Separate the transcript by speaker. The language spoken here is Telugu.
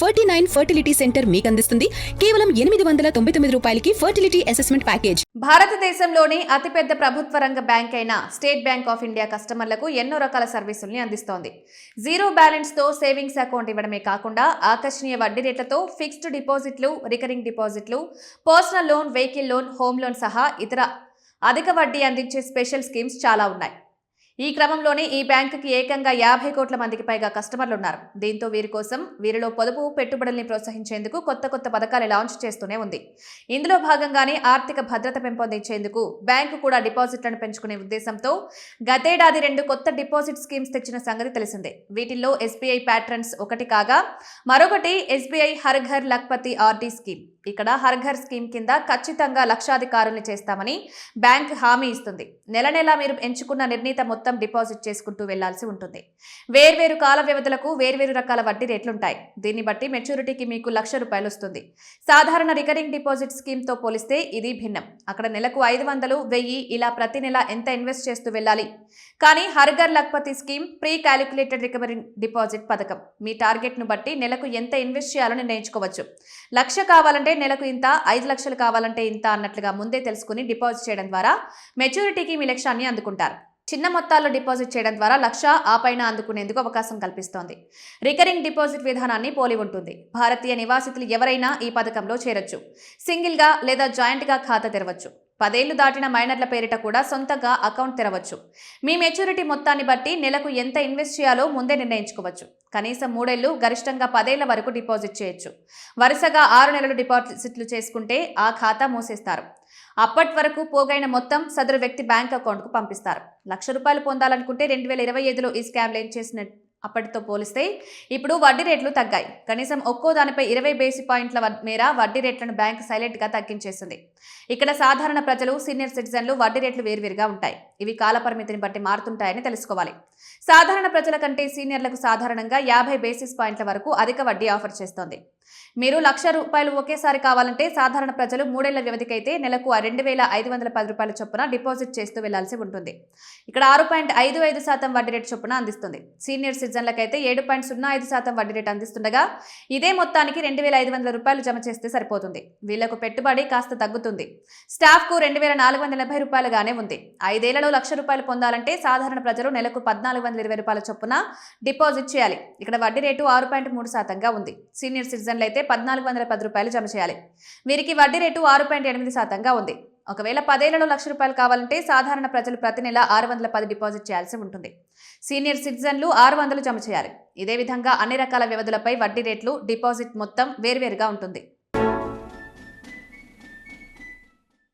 Speaker 1: 49 ఫర్టిలిటీ సెంటర్ మీకు అందిస్తుంది కేవలం 899 రూపాయలకి ఫర్టిలిటీ అసెస్మెంట్ ప్యాకేజ్.
Speaker 2: భారతదేశంలోని అతిపెద్ద ప్రభుత్వ రంగ బ్యాంక్ అయిన స్టేట్ బ్యాంక్ ఆఫ్ ఇండియా కస్టమర్లకు ఎన్నో రకాల సర్వీసుల్ని అందిస్తోంది. జీరో బ్యాలెన్స్ తో సేవింగ్స్ అకౌంట్ ఇవ్వడమే కాకుండా ఆకర్షణీయ వడ్డీ రేట్లతో ఫిక్స్డ్ డిపాజిట్లు, రికరింగ్ డిపాజిట్లు, personal loan, vehicle loan, home loan సహా ఇతర అధిక వడ్డీ అందించే స్పెషల్ స్కీమ్స్ చాలా ఉన్నాయి. ఈ క్రమంలోనే ఈ బ్యాంకుకి ఏకంగా 50 కోట్ల మందికి పైగా కస్టమర్లు ఉన్నారు. దీంతో వీరిలో పొదుపు పెట్టుబడుల్ని ప్రోత్సహించేందుకు కొత్త పథకాలు లాంచ్ చేస్తూనే ఉంది. ఇందులో భాగంగానే ఆర్థిక భద్రత పెంపొందించేందుకు బ్యాంకు కూడా డిపాజిట్లను పెంచుకునే ఉద్దేశంతో గతేడాది 2 కొత్త డిపాజిట్ స్కీమ్స్ తెచ్చిన సంగతి తెలిసిందే. వీటిల్లో ఎస్బీఐ ప్యాట్రన్స్ ఒకటి కాగా మరొకటి SBI Har Ghar Lakhpati RD scheme. ఇక్కడ హర్ ఘర్ స్కీమ్ కింద ఖచ్చితంగా లక్షాధికారుల్ని చేస్తామని బ్యాంక్ హామీ ఇస్తుంది. నెల మీరు ఎంచుకున్న నిర్ణీత మొత్తం డిపాజిట్ చేసుకుంటూ వెళ్లాల్సి ఉంటుంది. వేర్వేరు కాల వ్యవధులకు వేర్వేరు రకాల వడ్డీ రేట్లుంటాయి. దీన్ని బట్టి మెచ్యూరిటీకి మీకు ₹1,00,000 వస్తుంది. సాధారణ రికరింగ్ డిపాజిట్ స్కీమ్ తో పోలిస్తే ఇది భిన్నం. అక్కడ నెలకు 500, 1000 ఇలా ప్రతి నెల ఎంత ఇన్వెస్ట్ చేస్తూ వెళ్ళాలి. కానీ Har Ghar Lakhpati scheme pre calculated recurring deposit పథకం. మీ టార్గెట్ ను బట్టి నెలకు ఎంత ఇన్వెస్ట్ చేయాలో నిర్ణయించుకోవచ్చు. 1,00,000 కావాలంటే నెలకు ఇంత, 5,00,000 కావాలంటే ఇంత అన్నట్లుగా ముందే తెలుసుకుని డిపాజిట్ చేయడం ద్వారా మెచ్యూరిటీకి మీ లక్ష్యాన్ని అందుకుంటారు. చిన్న మొత్తాల్లో డిపాజిట్ చేయడం ద్వారా 1,00,000 ఆపైన అందుకునేందుకు అవకాశం కల్పిస్తోంది. రికరింగ్ డిపాజిట్ విధానాన్ని పోలి ఉంటుంది. భారతీయ నివాసితులు ఎవరైనా ఈ పథకంలో చేరొచ్చు. సింగిల్ గా లేదా జాయింట్ గా ఖాతా తెరవచ్చు. 10 ఏళ్లు దాటిన మైనర్ల పేరిట కూడా సొంతంగా అకౌంట్ తెరవచ్చు. మీ మెచ్యూరిటీ మొత్తాన్ని బట్టి నెలకు ఎంత ఇన్వెస్ట్ చేయాలో ముందే నిర్ణయించుకోవచ్చు. కనీసం 3 ఏళ్లు, గరిష్టంగా 10 ఏళ్ల వరకు డిపాజిట్ చేయొచ్చు. వరుసగా 6 నెలలు డిపాజిట్లు చేసుకుంటే ఆ ఖాతా మూసేస్తారు. అప్పటి వరకు పోగైన మొత్తం సదరు వ్యక్తి బ్యాంక్ అకౌంట్కు పంపిస్తారు. ₹1,00,000 పొందాలనుకుంటే 2025లో ఈ స్కామ్ లాంచ్ చేసిన అప్పటితో పోలిస్తే ఇప్పుడు వడ్డీ రేట్లు తగ్గాయి. కనీసం ఒక్కో దానిపై 20 బేసిస్ పాయింట్ల మేర వడ్డీ రేట్లను బ్యాంక్ సైలెంట్ గా తగ్గించేసింది. ఇక్కడ సాధారణ ప్రజలు, సీనియర్ సిటిజన్లు వడ్డీ రేట్లు వేర్వేరుగా ఉంటాయి. ఇవి కాల పరిమితిని బట్టి మారుతుంటాయని తెలుసుకోవాలి. సాధారణ ప్రజల కంటే సీనియర్లకు సాధారణంగా 50 బేసిస్ పాయింట్ల వరకు అధిక వడ్డీ ఆఫర్ చేస్తోంది. మీరు ₹1,00,000 ఒకేసారి కావాలంటే సాధారణ ప్రజలు 3 ఏళ్ల వ్యవధికైతే నెలకు ₹2,510 చొప్పున డిపాజిట్ చేస్తూ వెళ్లాల్సి ఉంటుంది. ఇక్కడ 6.55% వడ్డీ రేటు చొప్పున అందిస్తుంది. సీనియర్ సిటిజన్లకైతే 7.05% వడ్డీ రేటు అందిస్తుండగా ఇదే మొత్తానికి ₹2,500 జమ చేస్తే సరిపోతుంది. వీళ్లకు పెట్టుబడి కాస్త తగ్గుతుంది. స్టాఫ్ కు ₹2,480 గానే ఉంది. 5 ఏళ్లలో ₹1,00,000 పొందాలంటే సాధారణ ప్రజలు నెలకు ₹1,420 చొప్పున డిపాజిట్ చేయాలి. ఇక్కడ వడ్డీ రేటు 6.3% ఉంది. సీనియర్ సిటిజన్లు అయితే ₹1,410 జమ చేయాలి. వీరికి వడ్డీ రేటు 6.8% ఉంది. ఒకవేళ 10 ఏళ్లలో ₹1,00,000 కావాలంటే సాధారణ ప్రజలు ప్రతి నెల 610 డిపాజిట్ చేయాల్సి ఉంటుంది. సీనియర్ సిటిజన్లు 600 జమ చేయాలి. ఇదే విధంగా అన్ని రకాల వ్యవధులపై వడ్డీ రేట్లు, డిపాజిట్ మొత్తం వేర్వేరుగా ఉంటుంది.